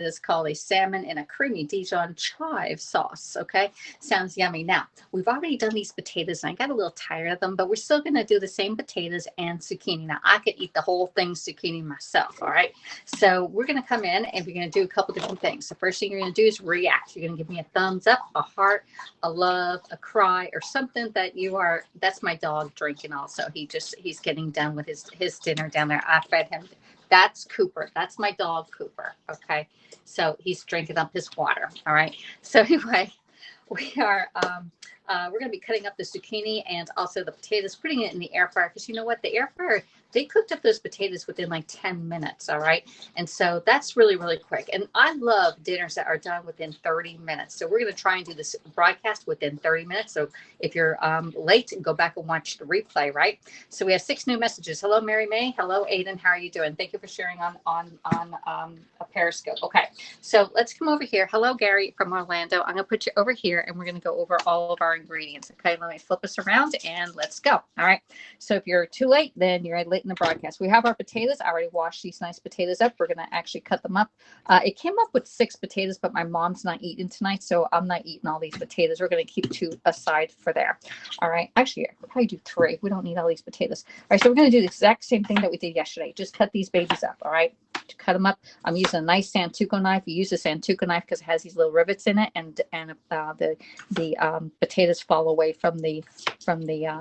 is called a salmon in a creamy Dijon chive sauce. Okay, sounds yummy. Now, we've already done these potatoes and I got a little tired of them, but we're still going to do the same potatoes and zucchini. Now, I could eat the whole thing zucchini myself. All right, so we're going to come in and we're going to do a couple different things. The first thing you're going to do is react. You're going to give me a thumbs up, a heart, a love, a cry, or something that you are. That's my dog drinking also. He's getting done with his dinner down there. I fed him. That's Cooper. That's my dog, Cooper. Okay. So he's drinking up his water. All right. So anyway, we're going to be cutting up the zucchini and also the potatoes, putting it in the air fryer. Because you know what? The air fryer, they cooked up those potatoes within like 10 minutes. All right. And so that's really, really quick. And I love dinners that are done within 30 minutes. So we're going to try and do this broadcast within 30 minutes. So if you're late, go back and watch the replay, right? So we have 6 new messages. Hello, Mary May. Hello, Aiden. How are you doing? Thank you for sharing on a Periscope. Okay. So let's come over here. Hello, Gary from Orlando. I'm going to put you over here and we're going to go over all of our ingredients. Okay. Let me flip us around and let's go. All right. So if you're too late, then you're late in the broadcast. We have our potatoes. I already washed these nice potatoes up. We're going to actually cut them up. It came up with 6 potatoes, but my mom's not eating tonight. So I'm not eating all these potatoes. We're going to keep 2 aside for there. All right. Actually, we'll probably do 3. We don't need all these potatoes. All right. So we're going to do the exact same thing that we did yesterday. Just cut these babies up. All right. To cut them up, I'm using a nice Santoku knife. You use a Santoku knife because it has these little rivets in it, and the potatoes fall away from the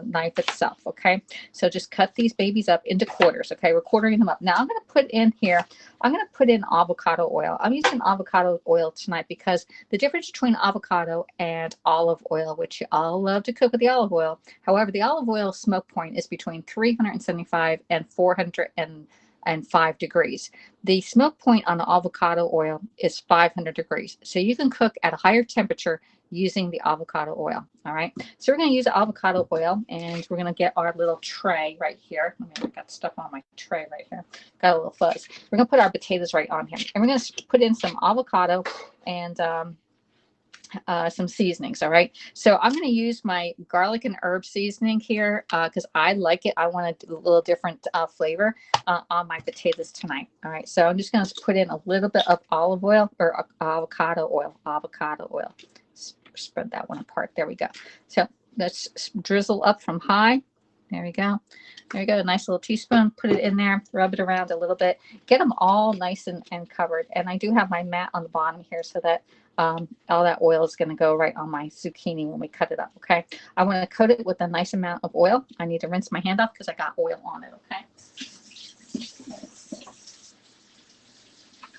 knife itself. Okay, so just cut these babies up into quarters. Okay, we're quartering them up. Now I'm going to put in here. I'm going to put in avocado oil. I'm using avocado oil tonight because the difference between avocado and olive oil, which you all love to cook with the olive oil. However, the olive oil smoke point is between 375 and 405 degrees. The smoke point on the avocado oil is 500 degrees. So you can cook at a higher temperature using the avocado oil. All right. So we're going to use avocado oil and we're going to get our little tray right here. I got stuff on my tray right here. Got a little fuzz. We're going to put our potatoes right on here. And we're going to put in some avocado and some seasonings. All right. So I'm going to use my garlic and herb seasoning here because I like it. I want a little different flavor on my potatoes tonight. All right. So I'm just going to put in a little bit of olive oil or avocado oil. Spread that one apart. There we go. So let's drizzle up from high. There we go. There you go. A nice little teaspoon. Put it in there. Rub it around a little bit. Get them all nice and covered. And I do have my mat on the bottom here so that all that oil is going to go right on my zucchini when we cut it up. Okay. I want to coat it with a nice amount of oil. I need to rinse my hand off because I got oil on it. Okay.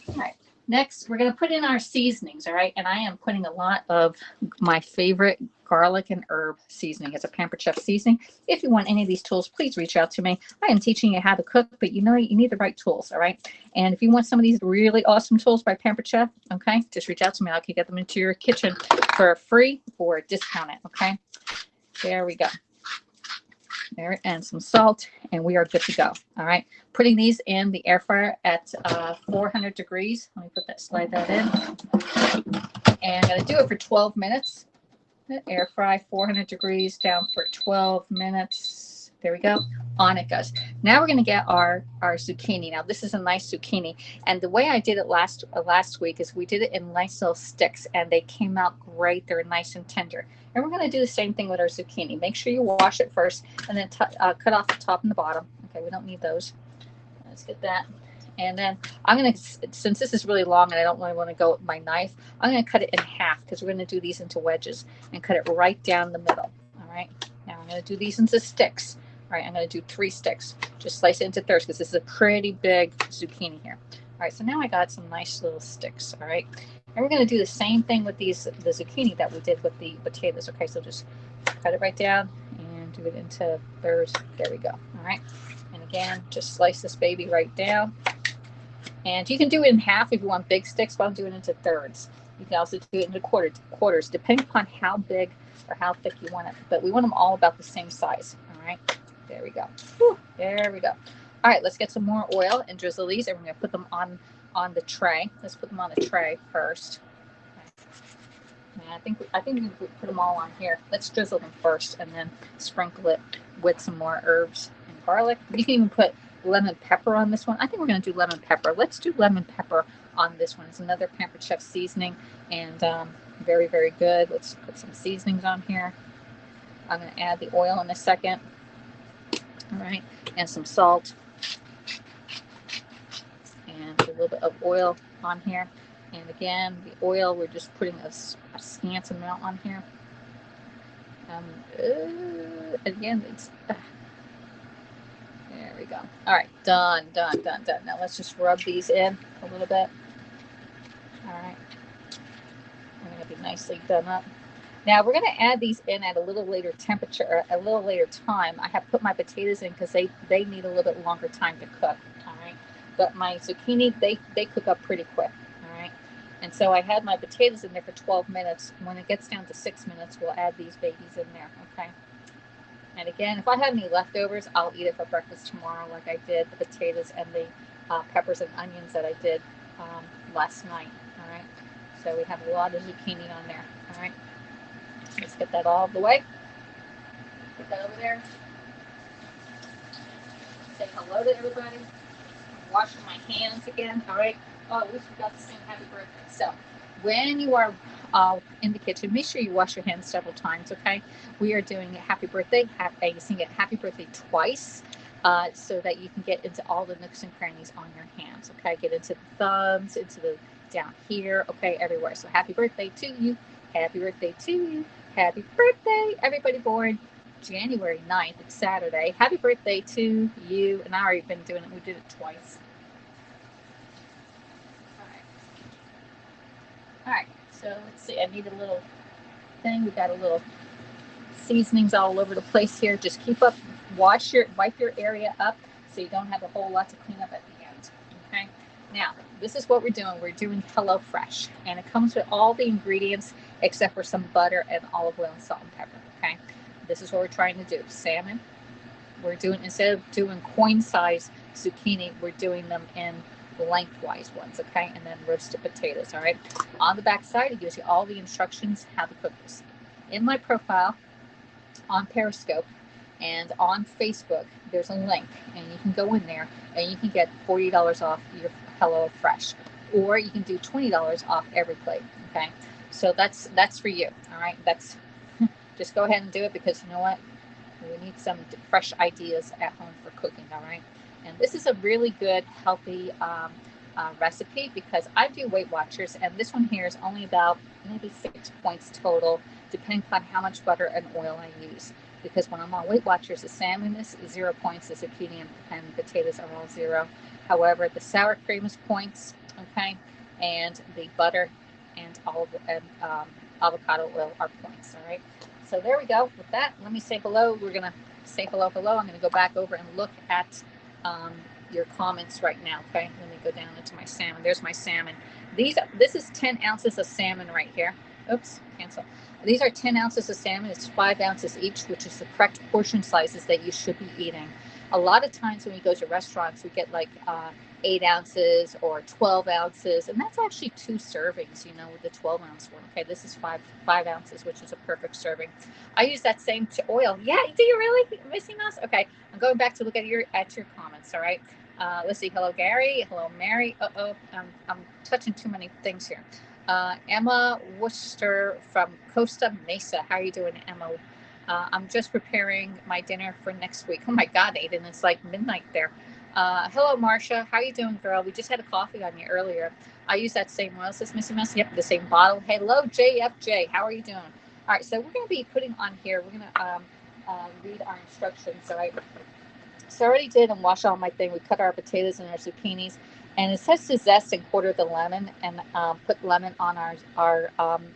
All right. Next, we're going to put in our seasonings. All right. And I am putting a lot of my favorite garlic and herb seasoning. It's a Pampered Chef seasoning. If you want any of these tools, please reach out to me. I am teaching you how to cook, but you need the right tools. All right. And if you want some of these really awesome tools by Pampered Chef, okay, just reach out to me. I can get them into your kitchen for free or discounted. Okay. There we go. There, and some salt, and we are good to go. All right. Putting these in the air fryer at 400 degrees. Let me slide that in. And I'm going to do it for 12 minutes. Air fry 400 degrees down for 12 minutes. There we go. On it goes. Now we're going to get our zucchini. Now this is a nice zucchini, and the way I did it last week is we did it in nice little sticks, and they came out great. They're nice and tender. And we're going to do the same thing with our zucchini. Make sure you wash it first, and then cut off the top and the bottom. Okay, we don't need those. Let's get that. And then I'm going to, since this is really long and I don't really want to go with my knife, I'm going to cut it in half because we're going to do these into wedges and cut it right down the middle. All right. Now I'm going to do these into sticks. All right. I'm going to do 3 sticks. Just slice it into thirds because this is a pretty big zucchini here. All right. So now I got some nice little sticks. All right. And we're going to do the same thing with the zucchini that we did with the potatoes. Okay. So just cut it right down and do it into thirds. There we go. All right. And again, just slice this baby right down. And you can do it in half if you want big sticks, but I'm doing it into thirds. You can also do it into quarters, depending upon how big or how thick you want it. But we want them all about the same size. All right. There we go. Whew, there we go. All right. Let's get some more oil and drizzle these, and we're going to put them on the tray. Let's put them on the tray first. Okay. And I think we can put them all on here. Let's drizzle them first, and then sprinkle it with some more herbs and garlic. You can even put lemon pepper on this one. I think we're going to do lemon pepper. Let's do lemon pepper on this one. It's another Pampered Chef seasoning, and very, very good. Let's put some seasonings on here. I'm going to add the oil in a second. All right, and some salt, and a little bit of oil on here. And again, the oil, we're just putting a scant amount on here. Again, it's there we go. All right, done. Now let's just rub these in a little bit. All right, I'm going to be nicely done up. Now we're going to add these in at a little later temperature, or a little later time. I have put my potatoes in because they need a little bit longer time to cook. All right, but my zucchini, they cook up pretty quick. All right, and so I had my potatoes in there for 12 minutes. When it gets down to 6 minutes, we'll add these babies in there. Okay. And again, if I have any leftovers, I'll eat it for breakfast tomorrow, like I did the potatoes and the peppers and onions that I did last night. All right, so we have a lot of zucchini on there. All right, let's get that all the way. Put that over there. Say hello to everybody. I'm washing my hands again. All right. Oh, we forgot to sing happy birthday. So when you are in the kitchen, make sure you wash your hands several times, okay? We are doing a happy birthday. You sing it happy birthday twice so that you can get into all the nooks and crannies on your hands, okay? Get into the thumbs, into the down here, okay, everywhere. So happy birthday to you. Happy birthday to you. Happy birthday, everybody born January 9th. It's Saturday. Happy birthday to you. And I already been doing it. We did it twice. All right, so let's see. I need a little thing. We got a little seasonings all over the place here. Just keep up, wipe your area up so you don't have a whole lot to clean up at the end. Okay. Now, this is what we're doing. We're doing HelloFresh, and it comes with all the ingredients except for some butter and olive oil and salt and pepper. Okay. This is what we're trying to do. Salmon. We're doing, instead of doing coin-size zucchini, we're doing them in lengthwise ones, okay? And then roasted potatoes, all right? On the back side, it gives you all the instructions how to cook this. In my profile on Periscope and on Facebook, there's a link, and you can go in there and you can get $40 off your HelloFresh, or you can do $20 off every plate, okay? So that's for you, all right? That's just go ahead and do it, because you know what? We need some fresh ideas at home for cooking, all right? And this is a really good, healthy recipe, because I do Weight Watchers, and this one here is only about maybe 6 points total, depending on how much butter and oil I use. Because when I'm on Weight Watchers, the salmon is 0 points, the zucchini and potatoes are all 0. However, the sour cream is points, okay? And the butter and avocado oil are points, all right? So there we go. With that, let me say hello. We're going to say hello. I'm going to go back over and look at your comments right now, okay? Let me go down into my salmon. There's my salmon. This is 10 ounces of salmon right here. Oops, cancel. These are 10 ounces of salmon. It's 5 ounces each, which is the correct portion sizes that you should be eating. A lot of times when we go to restaurants, we get like 8 ounces or 12 ounces, and that's actually 2 servings, you know, with the 12-ounce one. Okay, this is 5 ounces, which is a perfect serving. I use that same oil. Yeah, do you really, Missy Mouse? Okay, I'm going back to look at your comments. All right, let's see. Hello, Gary. Hello, Mary. I'm touching too many things here. Emma Worcester from Costa Mesa. How are you doing, Emma? I'm just preparing my dinner for next week. Oh my God, Aiden, it's like midnight there. Hello, Marcia. How you doing, girl? We just had a coffee on you earlier. I use that same oil, says Missy Mouse. Yep, the same bottle. Hello, JFJ. How are you doing? All right, so we're going to be putting on here, we're going to read our instructions, all right? So I already did and washed all my thing. We cut our potatoes and our zucchinis. And it says to zest and quarter the lemon and put lemon on our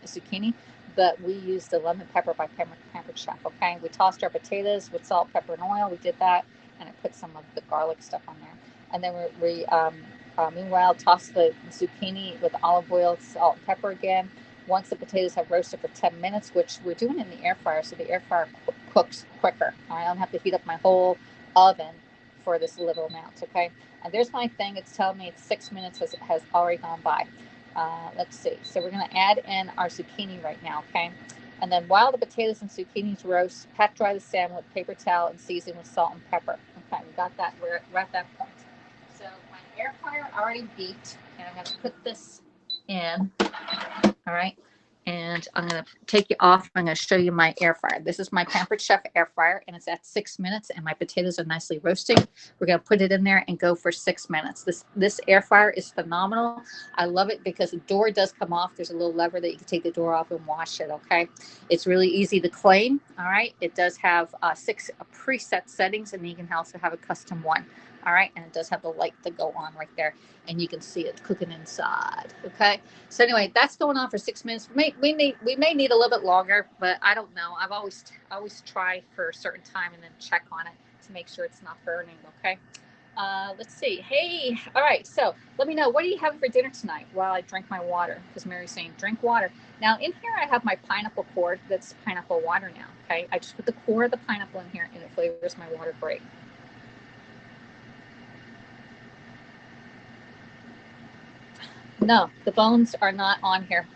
zucchini. But we used the lemon pepper by Pampered Chef, okay? We tossed our potatoes with salt, pepper, and oil. We did that, and I put some of the garlic stuff on there. And then we meanwhile, toss the zucchini with olive oil, salt, and pepper again. Once the potatoes have roasted for 10 minutes, which we're doing in the air fryer, so the air fryer cooks quicker. I don't have to heat up my whole oven for this little amount, okay? And there's my thing. It's telling me it's 6 minutes has already gone by. Let's see. So we're going to add in our zucchini right now, okay? And then while the potatoes and zucchinis roast, pat dry the salmon with paper towel and season with salt and pepper. Okay, we got that. We're at that point. So my air fryer already beeped, and I'm going to put this in. All right. And I'm going to take you off. I'm going to show you my air fryer. This is my Pampered Chef air fryer, and it's at 6 minutes, and my potatoes are nicely roasting. We're going to put it in there and go for 6 minutes. This air fryer is phenomenal. I love it because the door does come off. There's a little lever that you can take the door off and wash it, okay? It's really easy to clean, all right? It does have 6 preset settings, and you can also have a custom one, all right? And it does have the light to go on right there, and you can see it cooking inside, okay? So anyway, that's going on for 6 minutes. We may need a little bit longer, but I don't know. I've always try for a certain time and then check on it to make sure it's not burning. Okay. Let's see. Hey, all right. So let me know, what are you having for dinner tonight while I drink my water? Because Mary's saying drink water. Now in here I have my pineapple core. That's pineapple water now. Okay. I just put the core of the pineapple in here, and it flavors my water great. No, the bones are not on here.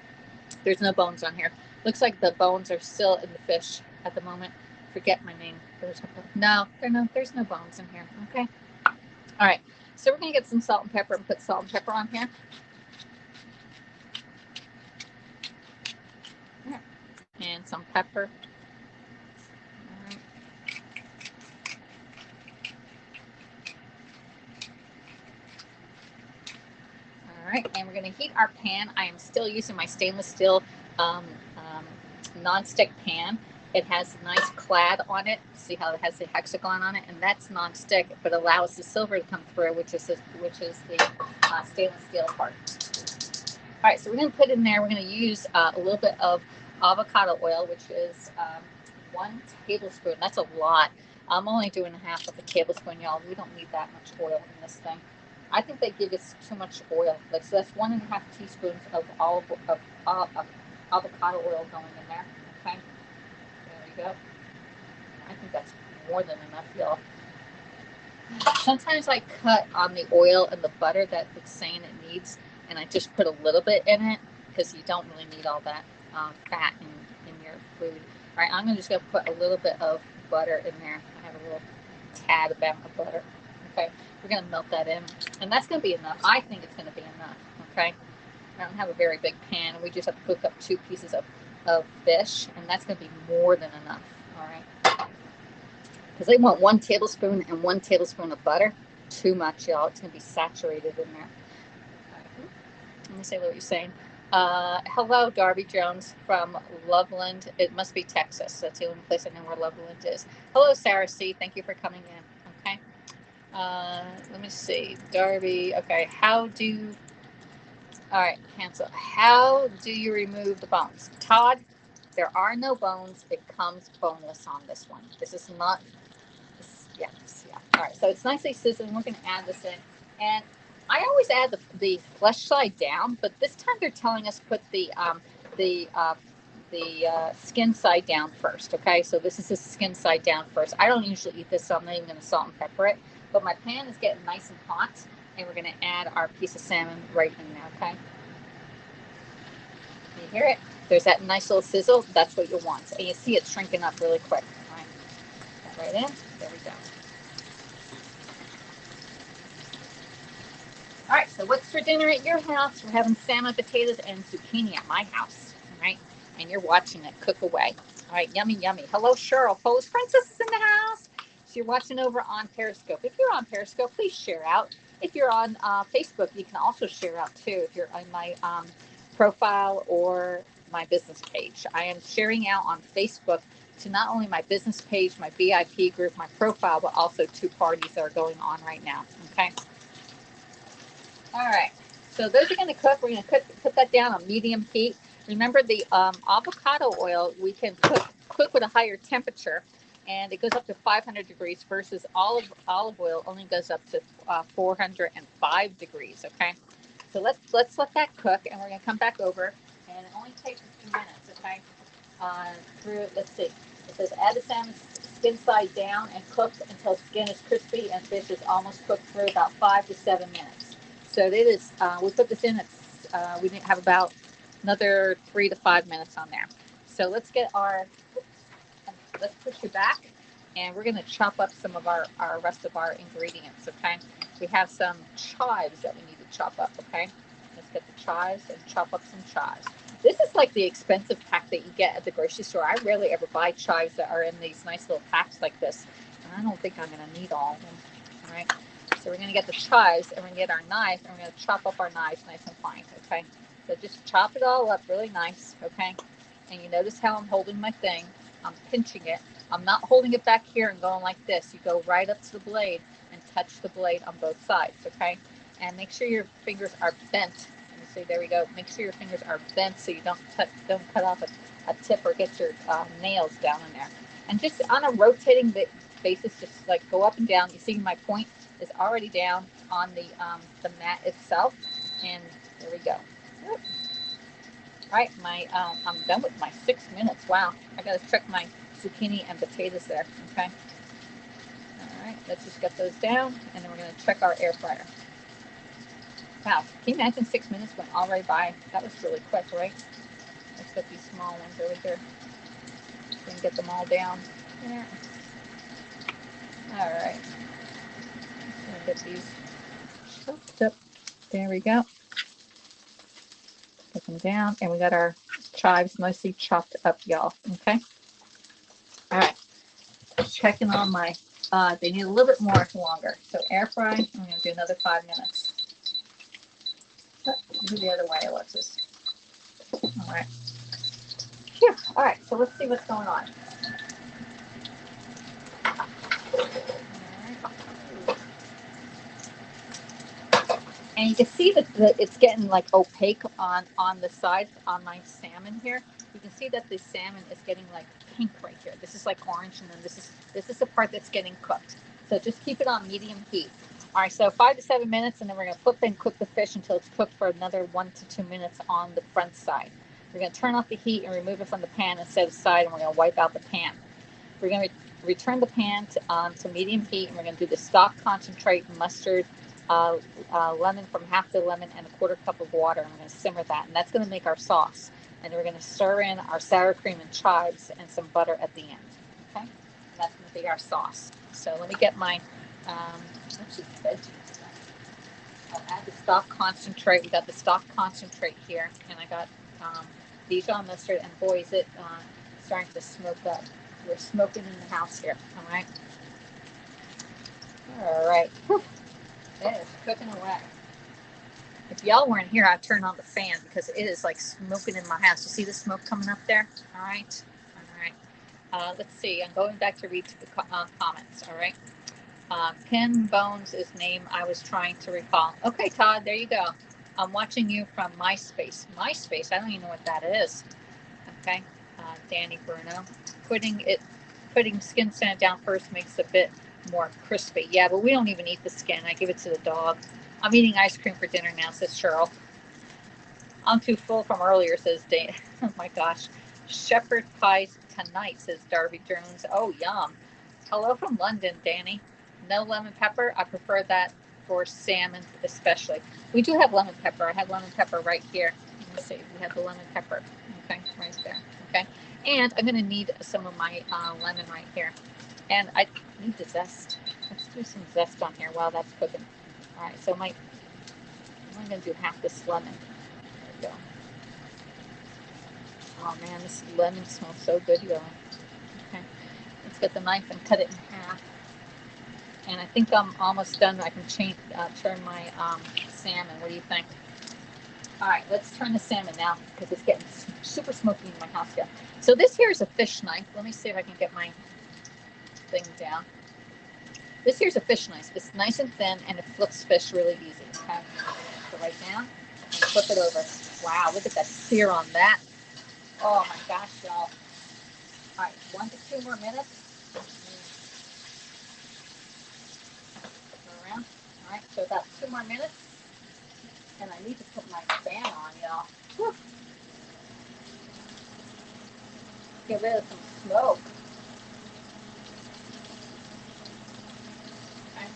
There's no bones on here. Looks like the bones are still in the fish at the moment. Forget my name. There's no bones in here. Okay. All right. So we're gonna get some salt and pepper and put salt and pepper on here. And some pepper. All right. All right, and we're going to heat our pan. I am still using my stainless steel non-stick pan. It has a nice clad on it. See how it has the hexagon on it, and that's non-stick, but allows the silver to come through, which is the stainless steel part. All right, so we're going to put in there. We're going to use a little bit of avocado oil, which is 1 tablespoon. That's a lot. I'm only doing half of a tablespoon, y'all. We don't need that much oil in this thing. I think they give us too much oil. Like, so that's 1.5 teaspoons of avocado oil going in there. Okay, there we go. I think that's more than enough, y'all. Sometimes I cut on the oil and the butter that it's saying it needs, and I just put a little bit in it because you don't really need all that fat in your food. All right, I'm just going to put a little bit of butter in there. I have a little tad amount of butter. Okay, we're going to melt that in, and that's going to be enough. I think it's going to be enough. Okay, I don't have a very big pan, and we just have to cook up 2 pieces of fish, and that's going to be more than enough. All right, because they want 1 tablespoon and 1 tablespoon of butter. Too much, y'all. It's going to be saturated in there. Let me say what you're saying. Hello, Darby Jones from Loveland. It must be Texas. That's the only place I know where Loveland is. Hello, Sarah C. Thank you for coming in. Okay. Let me see. Darby. Okay. All right, Hansel. How do you remove the bones? Todd, there are no bones. It comes boneless on this one. This is not. Yeah. All right. So it's nicely sizzling. We're going to add this in. And I always add the flesh side down, but this time they're telling us put the skin side down first. Okay, so this is the skin side down first. I don't usually eat this, so I'm not even going to salt and pepper it. But my pan is getting nice and hot, and we're going to add our piece of salmon right in there. Okay, you hear it? There's that nice little sizzle. That's what you want, and you see it shrinking up really quick. All right, that right in. There we go. All right, so what's for dinner at your house? We're having salmon, potatoes, and zucchini at my house. All right, and you're watching it cook away. All right, yummy, yummy. Hello, Cheryl. Polish Princess is in the house. So you're watching over on Periscope. If you're on Periscope, please share out. If you're on Facebook, you can also share out too. If you're on my profile or my business page, I am sharing out on Facebook to not only my business page, my VIP group, my profile, but also 2 parties that are going on right now. Okay. All right, so those are going to cook. We're going to put that down on medium heat. Remember, the avocado oil we can cook with a higher temperature, and it goes up to 500 degrees versus olive oil only goes up to 405 degrees. Okay, so let's let that cook, and we're going to come back over, and it only takes a few minutes. Okay, let's see. It says add the salmon skin side down and cook until skin is crispy and fish is almost cooked through, about 5 to 7 minutes. So it is. We put this in. We didn't have about another 3 to 5 minutes on there. So let's get let's push it back, and we're going to chop up some of our rest of our ingredients. Okay. we have some chives that we need to chop up, okay? Let's get the chives and chop up some chives. This is like the expensive pack that you get at the grocery store. I rarely ever buy chives that are in these nice little packs like this. And I don't think I'm going to need all of them. All right. So we're going to get the chives and we're going to get our knife and we're going to chop up our knives nice and fine. Okay. So just chop it all up really nice. Okay. And you notice how I'm holding my thing. I'm pinching it. I'm not holding it back here and going like this. You go right up to the blade and touch the blade on both sides. Okay. And make sure your fingers are bent. See, there we go. Make sure your fingers are bent so you don't cut off a tip or get your nails down in there. And just on a rotating basis, just like go up and down. You see my point is already down on the mat itself. And there we go. Yep. All right, I'm done with my 6 minutes. Wow, I got to check my zucchini and potatoes there. Okay. All right, let's just get those down, and then we're going to check our air fryer. Wow, can you imagine 6 minutes went all right by? That was really quick, right? Let's get these small ones over here. We can get them all down. Yeah. All right. Let's get these chopped up. There we go. Put them down. And we got our chives nicely chopped up, y'all. Okay. All right. Checking on my, they need a little bit more longer. So air fry, I'm going to do another 5 minutes. Do the other way, Alexis. All right. Phew. All right, so let's see what's going on. And you can see that it's getting like opaque on the side on my salmon here. You can see that the salmon is getting like pink right here. This is like orange, and then this is the part that's getting cooked. So just keep it on medium heat. All right, so 5 to 7 minutes, and then we're going to flip and cook the fish until it's cooked for another 1 to 2 minutes on the front side. We're going to turn off the heat and remove it from the pan and set it aside, and we're going to wipe out the pan. We're going to return the pan to medium heat, and we're going to do the stock concentrate, mustard, lemon from half the lemon, and a 1/4 cup of water. And we're going to simmer that, and that's going to make our sauce. And we're going to stir in our sour cream and chives and some butter at the end. Okay, and that's going to be our sauce. So let me get my veggies. I'll add the stock concentrate. We got the stock concentrate here, and I got Dijon mustard, and boy, is it starting to smoke up. We're smoking in the house here. All right. All right. Whew. It is cooking away. If y'all weren't here, I'd turn on the fan because it is like smoking in my house. You see the smoke coming up there? All right. All right. Let's see. I'm going back to read the comments. All right. Ken Bones is name I was trying to recall. Okay, Todd, there you go. I'm watching you from MySpace. MySpace, I don't even know what that is. Okay. Danny Bruno. Putting skin sand down first makes a bit more crispy. Yeah, but we don't even eat the skin. I give it to the dog. I'm eating ice cream for dinner now, says Cheryl. I'm too full from earlier, says Dan. Oh my gosh. Shepherd pies tonight, says Darby Jones. Oh, yum. Hello from London, Danny. No lemon pepper. I prefer that for salmon especially. We do have lemon pepper. I have lemon pepper right here. Let's see. We have the lemon pepper. Okay, right there. Okay. And I'm going to need some of my lemon right here. And I need the zest. Let's do some zest on here while that's cooking. All right, so I'm going to do half this lemon. There we go. Oh man, this lemon smells so good, y'all. Okay, let's get the knife and cut it in half. And I think I'm almost done. I can turn my salmon. What do you think? All right, let's turn the salmon now because it's getting super smoky in my house here. So this here is a fish knife. Let me see if I can get my thing down. This here's a fish knife. It's nice and thin, and it flips fish really easy. Okay, so right down and flip it over. Wow, look at that sear on that. Oh my gosh, y'all. All right, 1 to 2 more minutes. Go around. All right, so about 2 more minutes. And I need to put my fan on, y'all. Whew. Get rid of some smoke. Okay.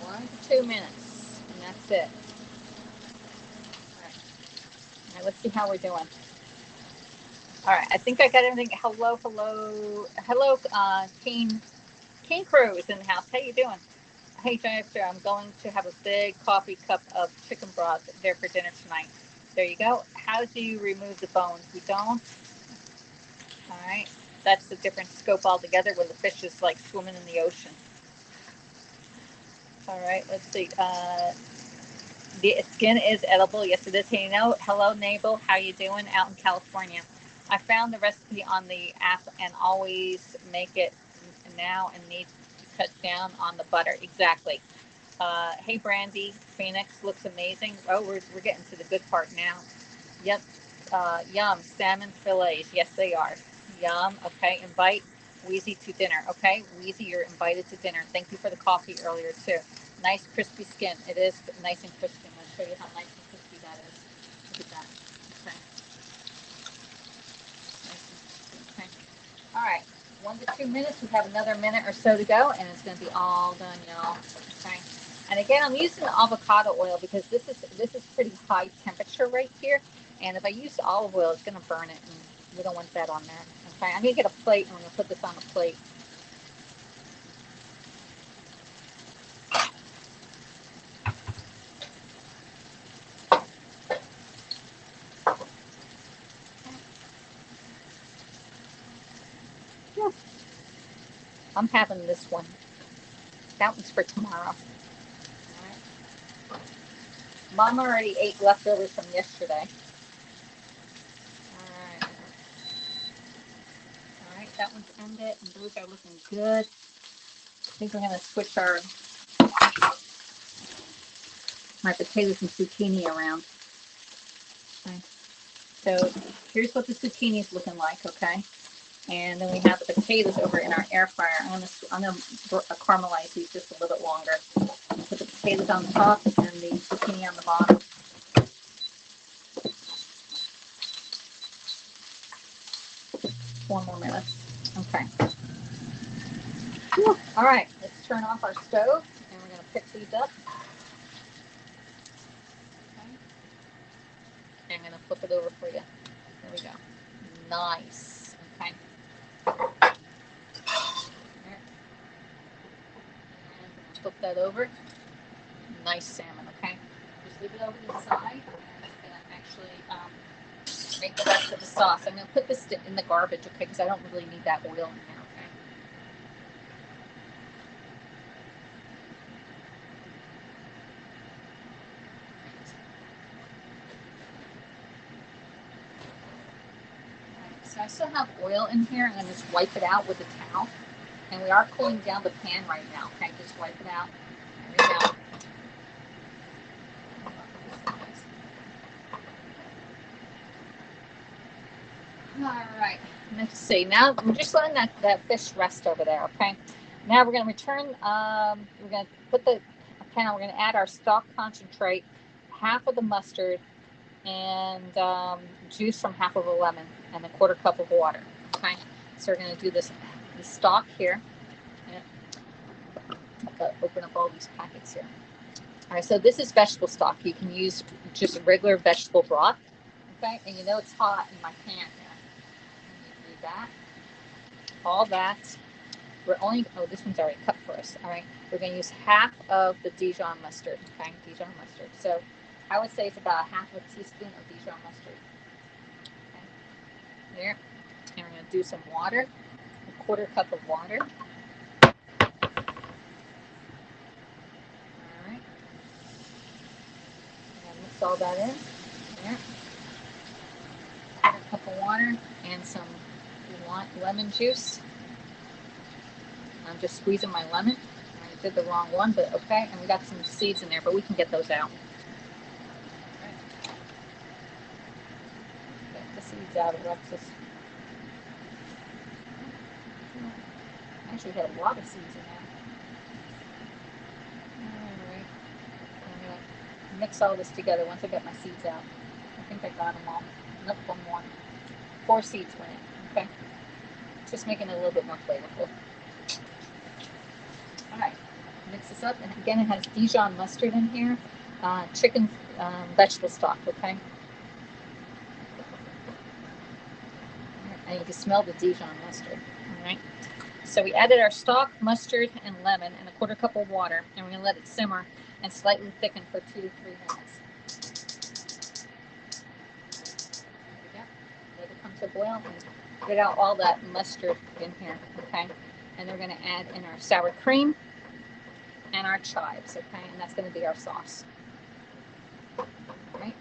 1 to 2 minutes. And that's it. All right, let's see how we're doing. All right, I think I got everything. Hello, Kane Crew is in the house. How you doing? Hey, Jennifer, I'm going to have a big coffee cup of chicken broth there for dinner tonight. There you go. How do you remove the bones? We don't. All right. That's a different scope altogether where the fish is like swimming in the ocean. All right. Let's see. The skin is edible. Yes, it is. Hey, hello, Nabel. How you doing out in California? I found the recipe on the app and always make it now and need to cut down on the butter. Exactly. Hey, Brandy. Phoenix looks amazing. Oh, we're getting to the good part now. Yep. Yum. Salmon fillets. Yes, they are. Yum. Okay. Invite Wheezy to dinner. Okay. Wheezy, you're invited to dinner. Thank you for the coffee earlier, too. Nice crispy skin. It is nice and crispy. I'm going to show you how nice and crispy that is. Look at that. Okay. Nice and crispy. Okay. All right. 1 to 2 minutes. We have another minute or so to go, and it's going to be all done, y'all. Okay. And again, I'm using avocado oil because this is pretty high temperature right here. And if I use olive oil, it's going to burn it, and we don't want that on there. Okay. I'm going to get a plate, and I'm going to put this on a plate. Yeah. I'm having this one. That one's for tomorrow. All right. Mom already ate leftovers from yesterday. All right. All right, that one's ended, and those are looking good. I think we're going to switch my potatoes and zucchini around. Okay. So here's what the zucchini is looking like, okay? And then we have the potatoes over in our air fryer. I'm gonna caramelize these just a little bit longer. Put the potatoes on the top and the zucchini on the bottom. 4 more minutes. Okay. Whew. All right, let's turn off our stove and we're gonna pick these up. Okay. I'm gonna flip it over for you. There we go. Nice. Okay. Flip that over. Nice salmon, okay? Just leave it over to the side. And I'm going to actually make the rest of the sauce. I'm going to put this in the garbage, okay? Because I don't really need that oil in there, okay? Right, so I still have oil in here. I'm going to just wipe it out with a towel. And we are cooling down the pan right now, okay? Just wipe it out. There we go. All right, let's see. Now we're just letting that fish rest over there, okay? Now we're going to return, we're going to put the pan, we're going to add our stock concentrate, half of the mustard, and juice from half of a lemon, and a 1/4 cup of water, okay? So we're going to do the stock here. I've got to open up all these packets here. All right, so this is vegetable stock. You can use just regular vegetable broth, okay? And you know it's hot in my pan here. That, all that. We're only, oh, this one's already cut for us. All right, we're going to use half of the Dijon mustard, okay? Dijon mustard. So I would say it's about half a teaspoon of Dijon mustard. Okay, there. And we're going to do some water, a 1/4 cup of water. All right. I'm going to mix all that in. There. 1/4 cup of water and some lemon juice. I'm just squeezing my lemon. I did the wrong one, but okay. And we got some seeds in there, but we can get those out. Right. Get the seeds out, Alexis. I actually had a lot of seeds in there. All right. I'm going to mix all this together once I get my seeds out. I think I got them all. Nope, 1 more. 4 seeds went in. Okay. Just making it a little bit more flavorful. All right, mix this up, and again, it has Dijon mustard in here, chicken vegetable stock, okay? And you can smell the Dijon mustard, all right? So we added our stock, mustard, and lemon, and a 1/4 cup of water, and we're gonna let it simmer and slightly thicken for 2 to 3 minutes. Let it come to a boil and get out all that mustard in here, okay? And we're gonna add in our sour cream and our chives, okay? And that's gonna be our sauce. All right.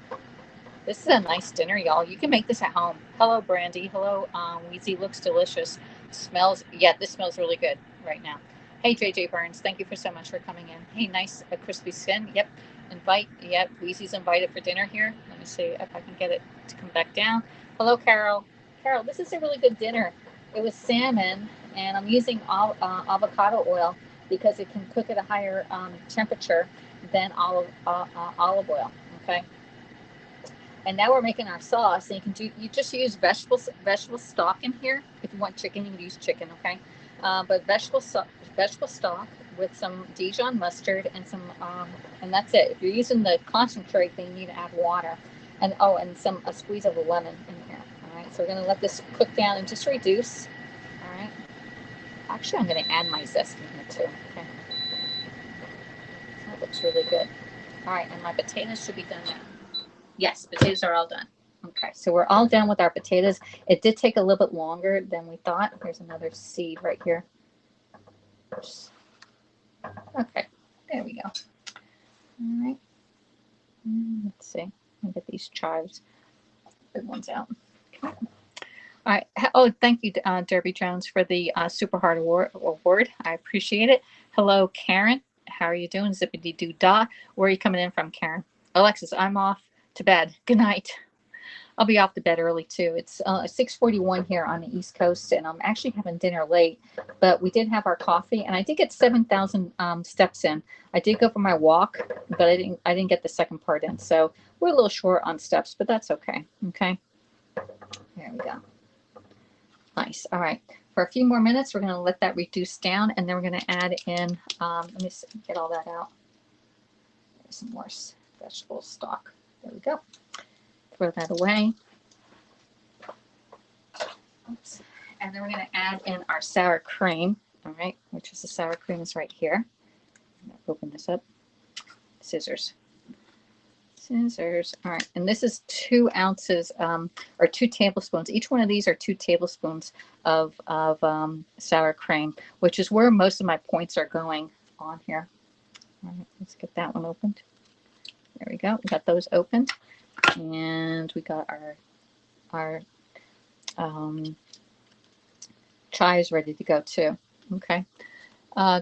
This is a nice dinner, y'all. You can make this at home. Hello, Brandy. Hello, Weezy. Looks delicious. Smells, yeah, this smells really good right now. Hey, JJ Burns. Thank you so much for coming in. Hey, nice crispy skin. Yep. Invite. Yep. Weezy's invited for dinner here. Let me see if I can get it to come back down. Hello, Carol. Carol, this is a really good dinner. It was salmon, and I'm using avocado oil because it can cook at a higher temperature than olive oil. Okay. And now we're making our sauce, and you just use vegetable stock in here. If you want chicken, you can use chicken, okay? But vegetable stock with some Dijon mustard and some, and that's it. If you're using the concentrate, then you need to add water, and a squeeze of a lemon in here. All right, so we're gonna let this cook down and just reduce. All right. Actually, I'm gonna add my zest in here too. Okay. That looks really good. All right, and my potatoes should be done now. Yes, potatoes are all done. Okay, so we're all done with our potatoes. It did take a little bit longer than we thought. Here's another seed right here. Okay, there we go. All right. Let's see. Let me get these chives, big ones out. Okay. All right. Oh, thank you, Derby Jones, for the Super Heart Award. I appreciate it. Hello, Karen. How are you doing? Zippity doo dah. Where are you coming in from, Karen? Alexis, I'm off to bed. Good night. I'll be off to bed early too. It's 6:41 here on the East Coast, and I'm actually having dinner late, but we did have our coffee, and I did get 7,000 steps in. I did go for my walk, but I didn't get the second part in, so we're a little short on steps, but that's okay. Okay, there we go. Nice. All right. For a few more minutes, we're going to let that reduce down, and then we're going to add in. Let me get all that out. There's some more vegetable stock. There we go. Throw that away. Oops. And then we're going to add in our sour cream, all right, which is the sour cream is right here. I'm going to open this up. Scissors. Scissors. All right. And this is 2 ounces or 2 tablespoons. Each one of these are 2 tablespoons of sour cream, which is where most of my points are going on here. All right. Let's get that one opened. There we go. We got those opened, and we got our chives ready to go too. Okay.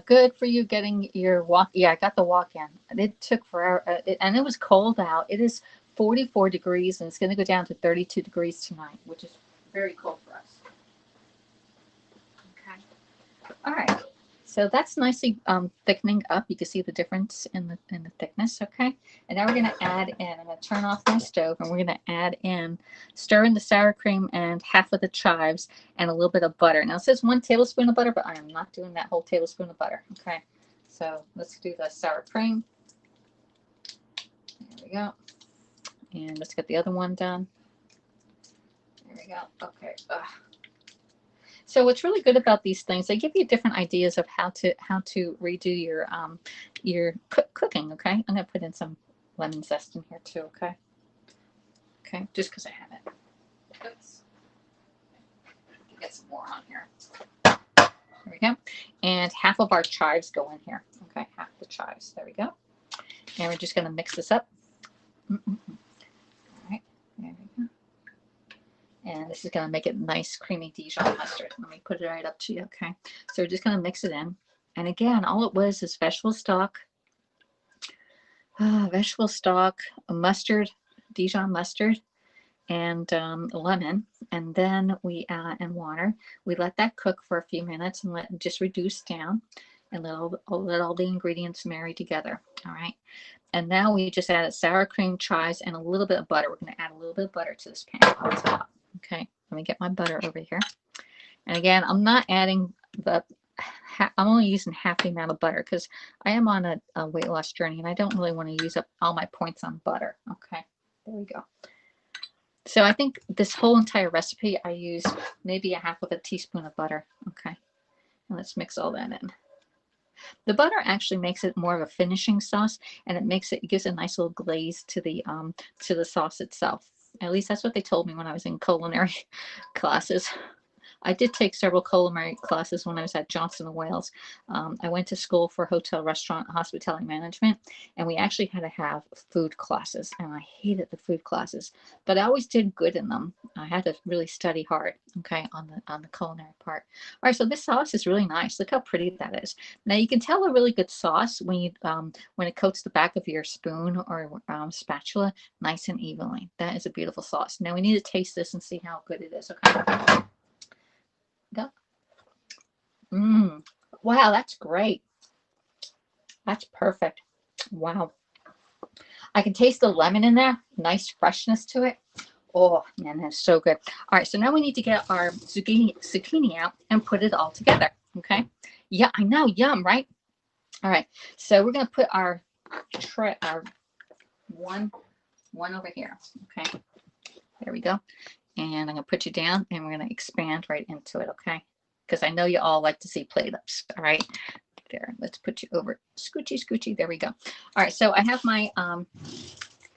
Good for you getting your walk. Yeah, I got the walk in. It took forever, and it was cold out. It is 44 degrees, and it's going to go down to 32 degrees tonight, which is very cold for us. Okay. All right. So that's nicely thickening up. You can see the difference in the thickness, okay? And now we're going to add in, I'm going to turn off my stove, and we're going to add in, stir in the sour cream and half of the chives and a little bit of butter. Now it says 1 tablespoon of butter, but I am not doing that whole tablespoon of butter, okay? So let's do the sour cream. There we go. And let's get the other one done. There we go. Okay. So what's really good about these things, they give you different ideas of how to redo your cooking. Okay, I'm gonna put in some lemon zest in here too. Okay, just because I have it. Oops. Get some more on here. There we go. And half of our chives go in here. Okay, half the chives. There we go. And we're just gonna mix this up. All right. There we go. And this is going to make it nice, creamy Dijon mustard. Let me put it right up to you, okay? So we're just going to mix it in. And again, all it was is vegetable stock, mustard, Dijon mustard, and lemon. And then we add in water. We let that cook for a few minutes and let it just reduce down and let all the ingredients marry together, all right? And now we just added sour cream, chives, and a little bit of butter. We're going to add a little bit of butter to this pan on top. Okay, let me get my butter over here. And again, I'm not adding I'm only using half the amount of butter because I am on a weight loss journey and I don't really want to use up all my points on butter. Okay, there we go. So I think this whole entire recipe, I use maybe a half of a teaspoon of butter. Okay, And let's mix all that in. The butter actually makes it more of a finishing sauce, and it gives a nice little glaze to the sauce itself. At least that's what they told me when I was in culinary classes. I did take several culinary classes when I was at Johnson & Wales. I went to school for hotel, restaurant, hospitality management, and we actually had to have food classes, and I hated the food classes, but I always did good in them. I had to really study hard, okay, on the culinary part. All right, so this sauce is really nice. Look how pretty that is. Now you can tell a really good sauce when it coats the back of your spoon or spatula nice and evenly. That is a beautiful sauce. Now we need to taste this and see how good it is, okay? Go. Wow, that's great. That's perfect. Wow. I can taste the lemon in there. Nice freshness to it. Oh, man, that's so good. All right, so now we need to get our zucchini out and put it all together, okay? Yeah, I know, yum, right? All right, so we're going to put our one over here, okay? There we go. And I'm going to put you down, and we're going to expand right into it, okay? Because I know you all like to see plate-ups, all right? There, let's put you over. Scoochy, scoochy. There we go. All right, so I have my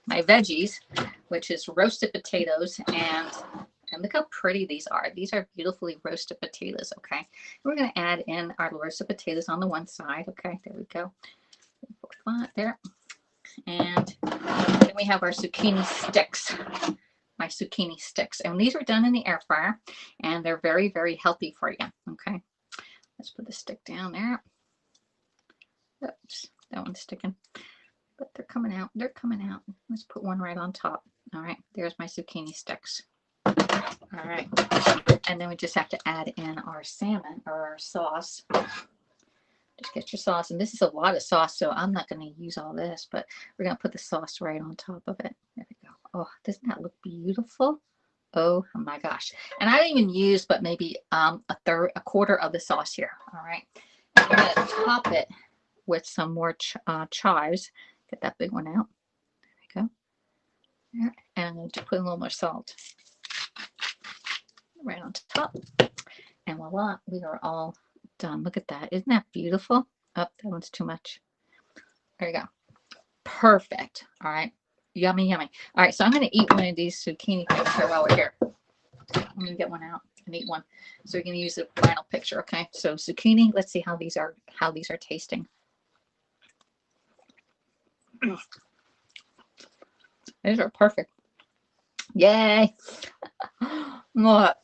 my veggies, which is roasted potatoes, and look how pretty these are. These are beautifully roasted potatoes, okay? We're going to add in our roasted potatoes on the one side, okay? There we go. There. And then we have our zucchini sticks. My zucchini sticks, and these are done in the air fryer, and they're very, very healthy for you, okay? Let's put the stick down there. Oops, that one's sticking, but they're coming out. They're coming out. Let's put one right on top. All right, there's my zucchini sticks. All right, and then we just have to add in our salmon or our sauce. Just get your sauce, and this is a lot of sauce, so I'm not going to use all this, but we're going to put the sauce right on top of it. There we go. Oh, doesn't that look beautiful? Oh my gosh. And I didn't even use but maybe a quarter of the sauce here. All right. I'm going to top it with some more chives. Get that big one out. There we go. There. And I'm going to put a little more salt right on top. And voila, we are all done. Look at that. Isn't that beautiful? Oh, that one's too much. There you go. Perfect. All right. Yummy, yummy. All right, so I'm going to eat one of these zucchini things here while we're here. I'm going to get one out and eat one so we can use the final picture, okay? So zucchini, let's see how these are tasting. These are perfect. Yay. Wow.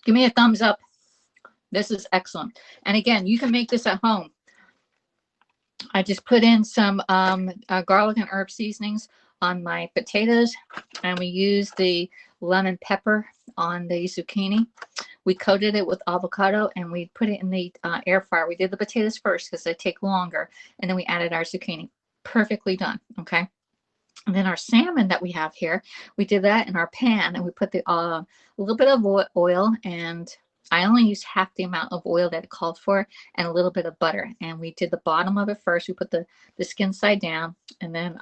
Give me a thumbs up. This is excellent. And again, you can make this at home. I just put in some garlic and herb seasonings on my potatoes, and we used the lemon pepper on the zucchini. We coated it with avocado, and we put it in the air fryer. We did the potatoes first because they take longer, and then we added our zucchini. Perfectly done, okay? And then our salmon that we have here, we did that in our pan, and we put the a little bit of oil, and I only used half the amount of oil that it called for, and a little bit of butter. And we did the bottom of it first. We put the skin side down, and then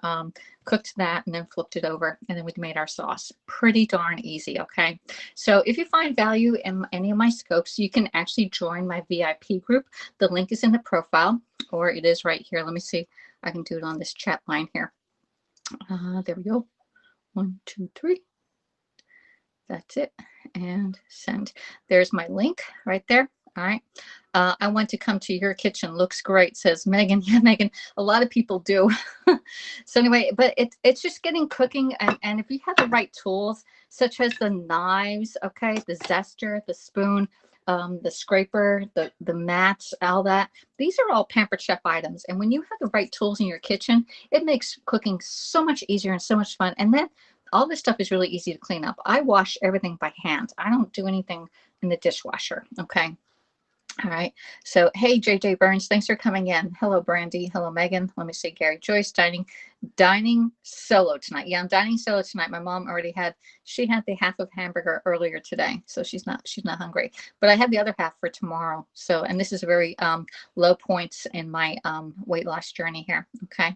cooked that, and then flipped it over, and then we made our sauce. Pretty darn easy, okay? So if you find value in any of my scopes, you can actually join my VIP group. The link is in the profile, or it is right here. Let me see. I can do it on this chat line here. There we go. 1, 2, 3. That's it. And send. There's my link right there. All right. I want to come to your kitchen. Looks great, says Megan. Yeah, Megan, a lot of people do. So anyway, but it's just getting cooking. And if you have the right tools, such as the knives, okay, the zester, the spoon, the scraper, the mats, all that, these are all Pampered Chef items. And when you have the right tools in your kitchen, it makes cooking so much easier and so much fun. And then all this stuff is really easy to clean up. I wash everything by hand. I don't do anything in the dishwasher, okay? All right. So, hey, JJ Burns, thanks for coming in. Hello, Brandy. Hello, Megan. Let me see, Gary Joyce, dining solo tonight. Yeah, I'm dining solo tonight. My mom already she had the half of hamburger earlier today, so she's not hungry. But I have the other half for tomorrow. So, and this is a very low points in my weight loss journey here, okay?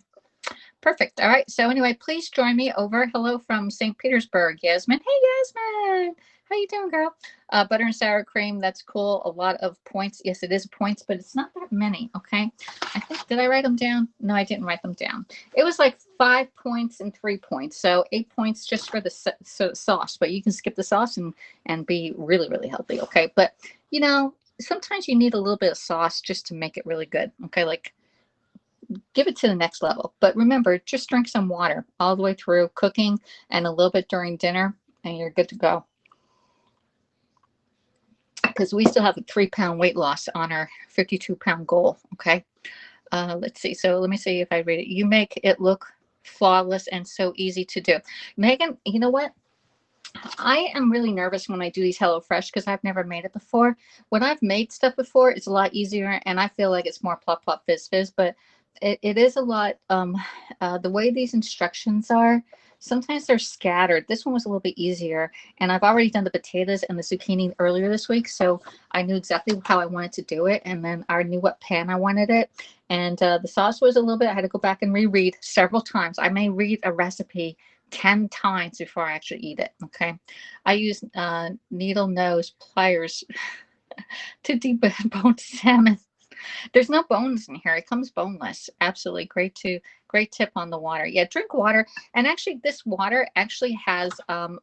Perfect. All right. So anyway, please join me over. Hello from St. Petersburg, Yasmin. Hey, Yasmin. How you doing, girl? Butter and sour cream. That's cool. A lot of points. Yes, it is points, but it's not that many. Okay. I think, did I write them down? No, I didn't write them down. It was like 5 points and 3 points. So 8 points just for the sauce, but you can skip the sauce and be really, really healthy. Okay. But you know, sometimes you need a little bit of sauce just to make it really good. Okay. Like, give it to the next level. But remember, just drink some water all the way through cooking and a little bit during dinner, and you're good to go. Because we still have a 3-pound weight loss on our 52-pound goal. Okay. Let's see. So let me see if I read it. You make it look flawless and so easy to do. Megan, you know what? I am really nervous when I do these HelloFresh because I've never made it before. When I've made stuff before, it's a lot easier, and I feel like it's more plop, plop, fizz, fizz, but it is a lot. The way these instructions are, sometimes they're scattered. This one was a little bit easier, and I've already done the potatoes and the zucchini earlier this week, so I knew exactly how I wanted to do it, and then I knew what pan I wanted it. And the sauce was a little bit, I had to go back and reread several times. I may read a recipe 10 times before I actually eat it. Okay. I use needle nose pliers to debone salmon. There's no bones in here. It comes boneless. Absolutely. Great tip on the water. Yeah. Drink water. And actually this water actually has a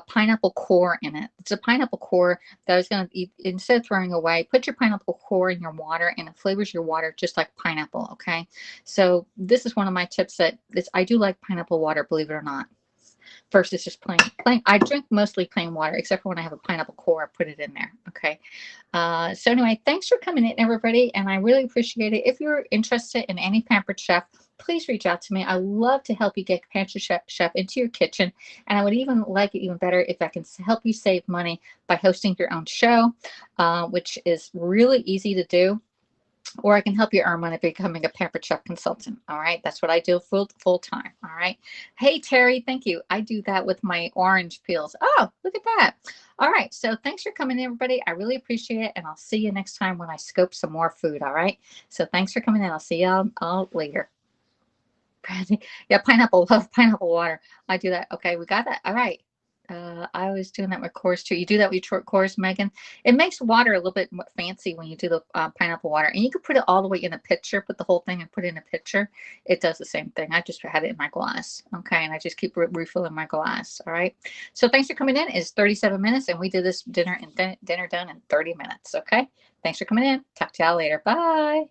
pineapple core in it. It's a pineapple core that I was going to eat. Instead of throwing away, put your pineapple core in your water, and it flavors your water just like pineapple. Okay. So this is one of my tips I do like pineapple water, believe it or not, versus just plain. I drink mostly plain water, except for when I have a pineapple core, I put it in there. Okay. So anyway, thanks for coming in, everybody. And I really appreciate it. If you're interested in any Pampered Chef, please reach out to me. I love to help you get Pampered Chef into your kitchen. And I would even like it even better if I can help you save money by hosting your own show, which is really easy to do. Or I can help you earn money becoming a Pampered Chef consultant. All right. That's what I do full time. All right. Hey, Terry, thank you. I do that with my orange peels. Oh, look at that. All right. So thanks for coming in, everybody. I really appreciate it. And I'll see you next time when I scope some more food. All right. So thanks for coming in. I'll see y'all all later. Yeah, pineapple. Love pineapple water. I do that. Okay. We got that. All right. I was doing that with cores too. You do that with your cores, Megan. It makes water a little bit fancy when you do the pineapple water, and you can put it all the way in a pitcher. Put the whole thing and put it in a pitcher. It does the same thing. I just had it in my glass, okay, and I just keep refilling my glass. All right. So thanks for coming in. It's 37 minutes, and we did this dinner done in 30 minutes. Okay. Thanks for coming in. Talk to y'all later. Bye.